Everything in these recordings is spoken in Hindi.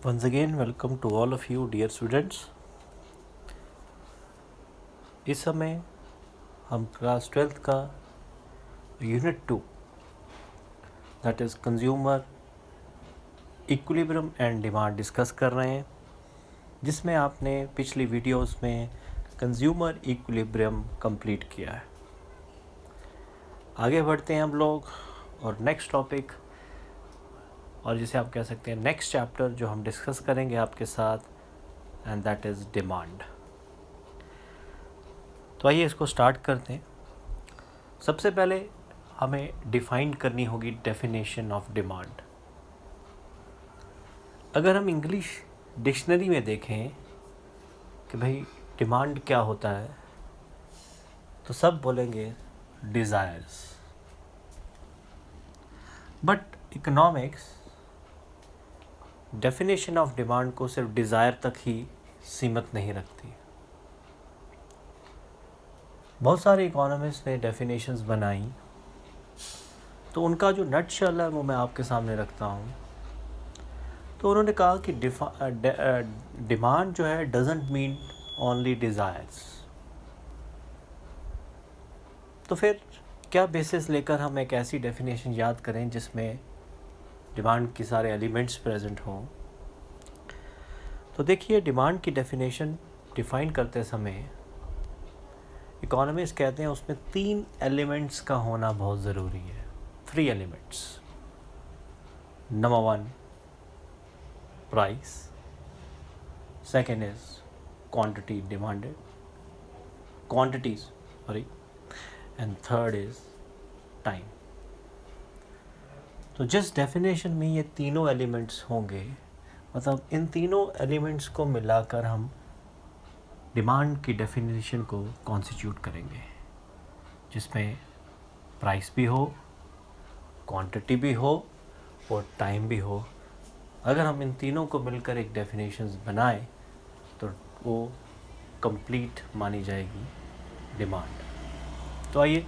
Once again, welcome to all of you, dear students. इस समय हम क्लास 12th का unit 2 that is consumer equilibrium and demand discuss कर रहे हैं, जिसमें आपने पिछली वीडियोस में कंज्यूमर इक्विलिब्रियम कंप्लीट किया है। आगे बढ़ते हैं हम लोग और नेक्स्ट टॉपिक, और जिसे आप कह सकते हैं नेक्स्ट चैप्टर जो हम डिस्कस करेंगे आपके साथ, एंड दैट इज़ डिमांड। तो आइए इसको स्टार्ट करते हैं। सबसे पहले हमें डिफ़ाइन करनी होगी डेफिनेशन ऑफ डिमांड। अगर हम इंग्लिश डिक्शनरी में देखें कि भाई डिमांड क्या होता है, तो सब बोलेंगे desires. But economics definition of demand को सिर्फ डिज़ायर तक ही सीमित नहीं रखती। बहुत सारे इकोनॉमिस्ट ने डेफिनेशंस बनाई, तो उनका जो नटशेल है वो मैं आपके सामने रखता हूँ। तो उन्होंने कहा कि डिमांड जो है डजंट मीन ओनली डिज़ायर्स। तो फिर क्या बेसिस लेकर हम एक ऐसी डेफिनेशन याद करें जिसमें डिमांड के सारे एलिमेंट्स प्रेजेंट हों। तो देखिए, डिमांड की डेफिनेशन डिफ़ाइन करते समय इकोनॉमिस्ट कहते हैं उसमें 3 एलिमेंट्स का होना बहुत ज़रूरी है। 3 elements. Number 1 price, second is quantity demanded, quantities sorry, and third is time. तो जिस डेफिनेशन में ये तीनों एलिमेंट्स होंगे, मतलब इन तीनों एलिमेंट्स को मिलाकर हम डिमांड की डेफिनेशन को कॉन्स्टिट्यूट करेंगे, जिसमें प्राइस भी हो, क्वांटिटी भी हो और टाइम भी हो। अगर हम इन तीनों को मिलकर एक डेफिनेशंस बनाएं तो वो कंप्लीट मानी जाएगी डिमांड। तो आइए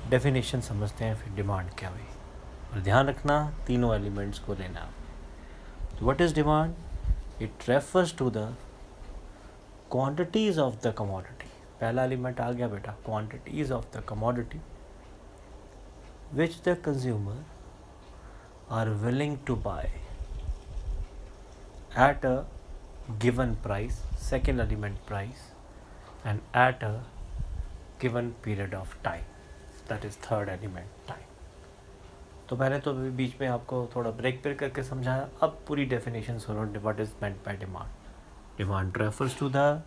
डेफिनेशन समझते हैं फिर डिमांड क्या हुई, और ध्यान रखना तीनों एलिमेंट्स को लेना। तो what is demand? It refers to the quantities of the commodity. पहला एलिमेंट आ गया बेटा, quantities of the commodity which the consumer are willing to buy at a given price, second element price, and at a given period of time, that is third element time. तो मैंने तो बीच में आपको थोड़ा ब्रेक करके समझाया। अब पूरी डेफिनेशन सुनो, what is meant by demand. Demand refers to the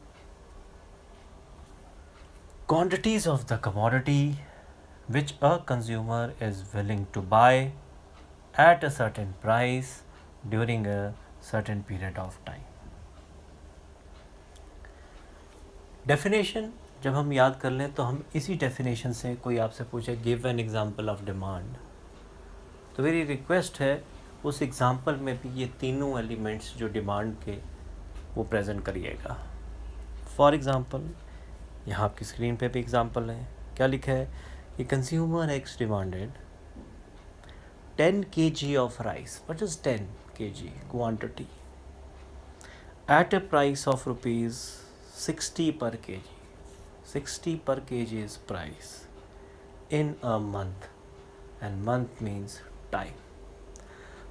quantities of the commodity which a consumer is willing to buy at a certain price during a certain period of time. Definition जब हम याद कर लें तो हम इसी डेफिनेशन से, कोई आपसे पूछे give an example of demand, तो मेरी रिक्वेस्ट है उस एग्जांपल में भी ये तीनों एलिमेंट्स जो डिमांड के वो प्रेजेंट करिएगा। फॉर एग्जांपल यहाँ आपकी स्क्रीन पे भी एग्जांपल है। क्या लिखा है कि consumer x demanded 10 kg of rice. What is 10 kg? Quantity. At a price of rupees 60 per kg. 60 per kg is price in a month, and month means time.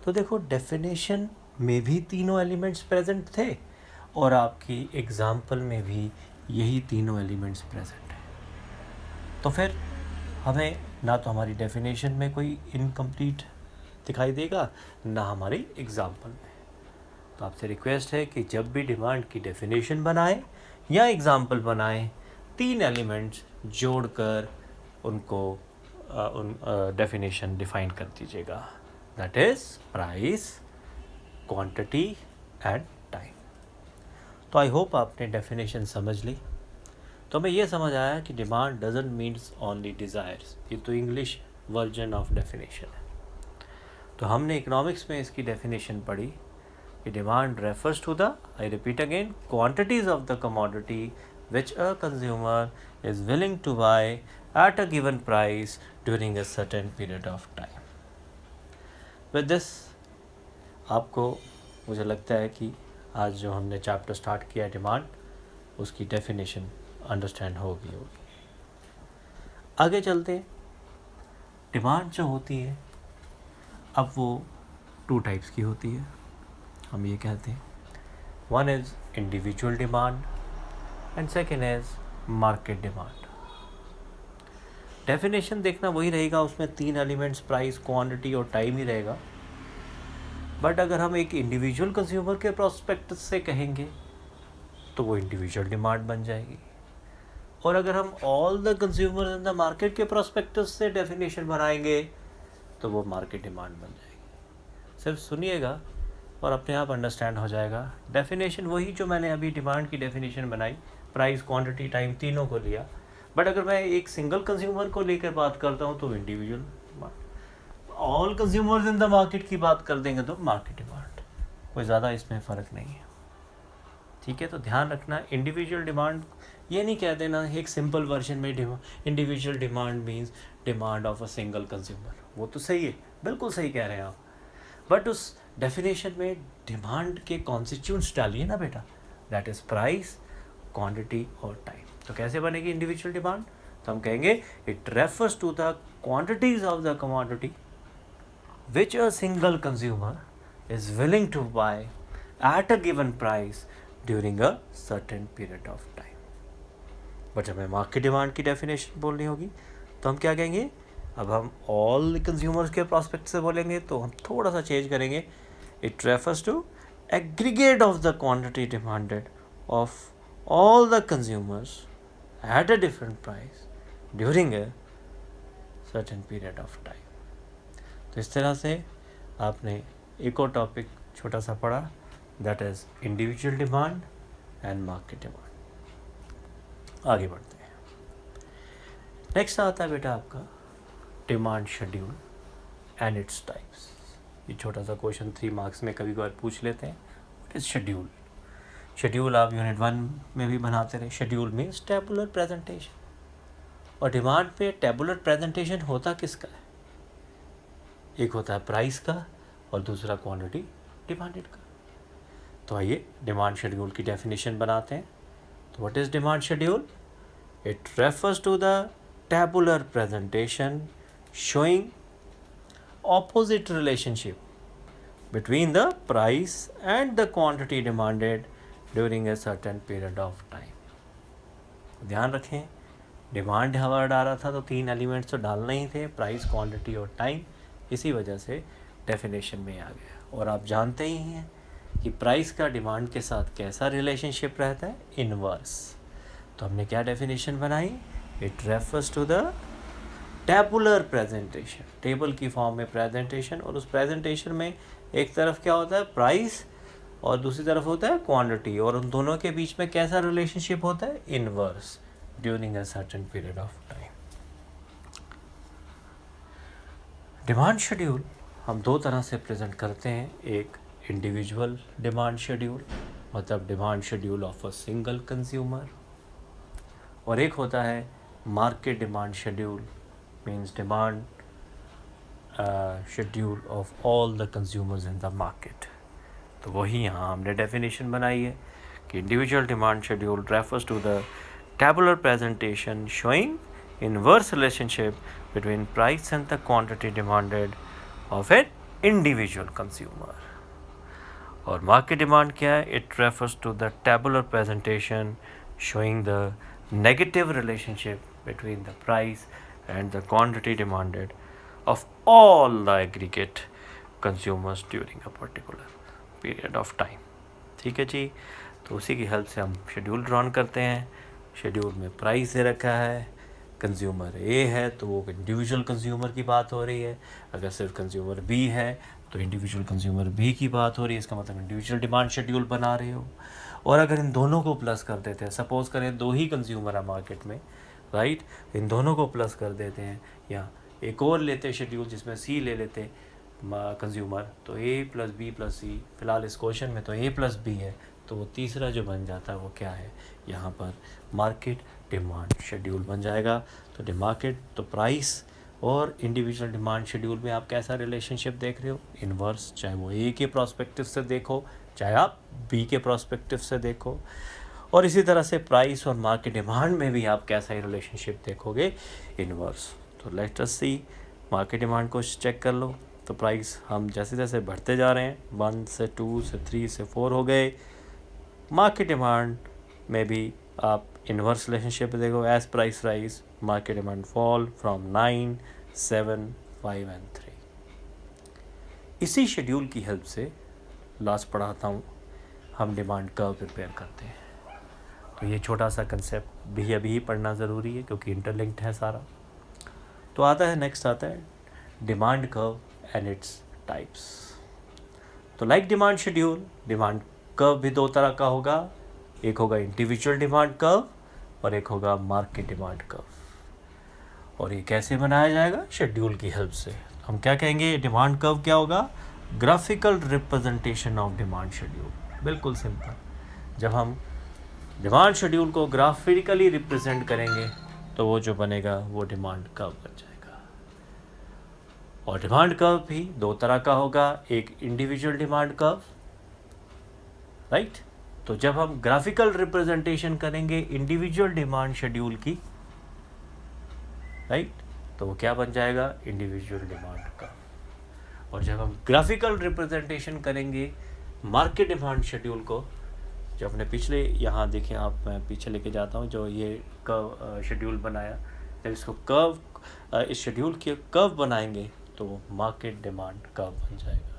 तो देखो डेफिनेशन में भी तीनों एलिमेंट्स प्रेजेंट थे और आपकी एग्जाम्पल में भी यही तीनों एलिमेंट्स प्रेजेंट हैं। तो फिर हमें ना तो हमारी डेफिनेशन में कोई इनकम्प्लीट दिखाई देगा, ना हमारी एग्जाम्पल में। तो आपसे रिक्वेस्ट है कि जब भी डिमांड की डेफिनेशन बनाएं या एग्जाम्पल बनाएं, 3 एलिमेंट्स जोड़कर उनको उन डेफिनेशन डिफाइन कर दीजिएगा, that is price, quantity and time. तो आई होप आपने डेफिनेशन समझ ली। तो हमें ये समझ आया कि demand doesn't means only desires. ये तो इंग्लिश वर्जन ऑफ डेफिनेशन है। तो हमने इकोनॉमिक्स में इसकी डेफिनेशन पढ़ी कि demand refers to the, I repeat again, quantities of the commodity which a consumer is willing to buy at a given price during a certain period of time. With this, आपको मुझे लगता है कि आज जो हमने चैप्टर स्टार्ट किया डिमांड, उसकी डेफिनेशन अंडरस्टैंड होगी। आगे चलते हैं। डिमांड जो होती है, अब वो 2 टाइप्स की होती है, हम ये कहते हैं। One is individual demand and second is market demand. Definition देखना वही रहेगा, उसमें 3 एलिमेंट्स प्राइस, क्वांटिटी और टाइम ही रहेगा। बट अगर हम एक इंडिविजुअल कंज्यूमर के प्रोस्पेक्ट से कहेंगे तो वो इंडिविजुअल डिमांड बन जाएगी, और अगर हम all the consumer in the market के प्रोस्पेक्टिव से डेफिनेशन बनाएंगे तो वो मार्केट डिमांड बन जाएगी। सिर्फ सुनिएगा और अपने आप अंडरस्टैंड हो जाएगा। डेफिनेशन वही जो मैंने अभी डिमांड की डेफिनेशन बनाई, प्राइस, क्वांटिटी, टाइम, तीनों को लिया। बट अगर मैं एक सिंगल कंज्यूमर को लेकर बात करता हूँ तो individual demand, all consumers in the market की बात कर देंगे तो मार्केट डिमांड। कोई ज़्यादा इसमें फ़र्क नहीं है, ठीक है। तो ध्यान रखना, इंडिविजुअल डिमांड ये नहीं कह देना एक सिंपल वर्जन में individual demand means demand of a single consumer. वो तो सही है, बिल्कुल सही कह रहे हैं आप, बट उस डेफिनेशन में डिमांड के कॉन्स्टिट्यूएंट्स डालिए ना बेटा, दैट इज़ प्राइस, क्वांटिटी और टाइम। तो कैसे बनेगी इंडिविजुअल डिमांड? तो हम कहेंगे it refers to the quantities of the commodity which a single consumer is willing to buy at a given price during a certain period of time. But हमें मार्केट डिमांड की डेफिनेशन बोलनी होगी तो हम क्या कहेंगे? अब हम ऑल कंज्यूमर्स के प्रोस्पेक्ट से बोलेंगे तो हम थोड़ा सा चेंज करेंगे। It refers to aggregate of the quantity demanded of all the consumers at a different price during a certain period of time। तो इस तरह से आपने एक और टॉपिक छोटा सा पढ़ा, that is individual demand and market demand. आगे बढ़ते हैं। नेक्स्ट आता है बेटा आपका demand schedule and its types. ये छोटा सा क्वेश्चन 3 मार्क्स में कभी कभार पूछ लेते हैं। What is schedule? शेड्यूल आप यूनिट 1 में भी बनाते रहे। शेड्यूल मीन्स टेबुलर प्रेजेंटेशन, और डिमांड पे टेबुलर प्रेजेंटेशन होता किसका है? एक होता है प्राइस का और दूसरा क्वांटिटी डिमांडेड का। तो आइए डिमांड शेड्यूल की डेफिनेशन बनाते हैं। तो what is demand schedule? It refers to the tabular presentation showing opposite relationship between the price and the quantity demanded during a certain period of time. ध्यान रखें, डिमांड हवा डाला था तो 3 एलिमेंट्स तो डालना ही थे, प्राइस, क्वांटिटी और टाइम। इसी वजह से डेफिनेशन में आ गया। और आप जानते ही हैं कि प्राइस का डिमांड के साथ कैसा रिलेशनशिप रहता है? इनवर्स। तो हमने क्या डेफिनेशन बनाई? It refers to the tabular presentation, table की फॉर्म में प्रेजेंटेशन, और उस प्रेजेंटेशन में एक तरफ क्या होता है? प्राइस, और दूसरी तरफ होता है क्वांटिटी, और उन दोनों के बीच में कैसा रिलेशनशिप होता है? Inverse, during a certain period of time. Demand schedule हम 2 तरह से प्रेजेंट करते हैं। एक इंडिविजुअल डिमांड शेड्यूल, मतलब demand schedule of a single consumer, और एक होता है market demand schedule, means demand schedule of all the consumers in the market. तो वही यहाँ हमने डेफिनेशन बनाई है कि individual demand schedule refers to the tabular presentation showing inverse relationship between price and the quantity demanded of an individual consumer. और मार्केट डिमांड क्या है? It refers to the tabular presentation showing the negative relationship between the price and the quantity demanded of all the aggregate consumers during a particular period of time. ठीक है जी। तो उसी की हेल्प से हम शेड्यूल ड्रॉन करते हैं। शेड्यूल में प्राइस दे रखा है, कंज्यूमर ए है तो वो इंडिविजुअल कंज्यूमर की बात हो रही है। अगर सिर्फ कंज्यूमर बी है तो इंडिविजुअल कंज्यूमर बी की बात हो रही है। इसका मतलब इंडिविजुअल डिमांड शेड्यूल बना रहे हो। और अगर इन दोनों को प्लस कर देते हैं, सपोज करें 2 ही कंज्यूमर है मार्केट में, राइट, इन दोनों को प्लस कर देते हैं, या एक और लेते शेड्यूल जिसमें सी ले लेते कंज्यूमर, तो ए प्लस बी प्लस सी, फिलहाल इस क्वेश्चन में तो ए प्लस बी है, तो वो तीसरा जो बन जाता है वो क्या है? यहाँ पर मार्केट डिमांड शेड्यूल बन जाएगा। तो मार्केट तो प्राइस और इंडिविजुअल डिमांड शेड्यूल में आप कैसा रिलेशनशिप देख रहे हो, इन्वर्स, चाहे वो ए के प्रोस्पेक्टिव से देखो चाहे आप बी के प्रोस्पेक्टिव से देखो। और इसी तरह से प्राइस और मार्केट डिमांड में भी आप कैसा ही रिलेशनशिप देखोगे, इन्वर्स। तो लेट अस सी, मार्केट डिमांड को चेक कर लो। तो प्राइस हम जैसे जैसे बढ़ते जा रहे हैं, 1 से 2 से 3 से 4 हो गए। मार्केट डिमांड में भी आप इन्वर्स रिलेशनशिप देखो, as price rise market demand fall from 9, 7, 5 and 3। इसी शेड्यूल की हेल्प से लास्ट पढ़ाता हूँ, हम डिमांड कर्व प्रिपेयर करते हैं। तो ये छोटा सा कंसेप्ट भी अभी ही पढ़ना ज़रूरी है क्योंकि इंटरलिंक्ड है सारा। तो आता है, नेक्स्ट आता है demand curve and its types. तो like demand schedule, demand curve भी दो तरह का होगा, एक होगा इंडिविजुअल डिमांड कर्व और एक होगा मार्केट डिमांड कर्व। और ये कैसे बनाया जाएगा, शेड्यूल की हेल्प से। हम क्या कहेंगे, डिमांड कर्व क्या होगा, graphical representation of demand schedule. बिल्कुल सिंपल, जब हम डिमांड शेड्यूल को ग्राफिकली रिप्रेजेंट करेंगे तो वो जो बनेगा वो डिमांड कर्व बन जाएगा। और डिमांड कर्व भी दो तरह का होगा, एक इंडिविजुअल डिमांड कर्व, राइट। तो जब हम ग्राफिकल रिप्रेजेंटेशन करेंगे इंडिविजुअल डिमांड शेड्यूल की, राइट, तो वो क्या बन जाएगा, इंडिविजुअल डिमांड कर्व। और जब हम ग्राफिकल रिप्रेजेंटेशन करेंगे मार्केट डिमांड शेड्यूल को, जो अपने पिछले यहाँ देखें आप, मैं पीछे लेके जाता हूँ, जो ये कर्व शेड्यूल बनाया, जब इसको कर्व, इस शेड्यूल के कर्व बनाएंगे तो मार्केट डिमांड कर्व बन जाएगा।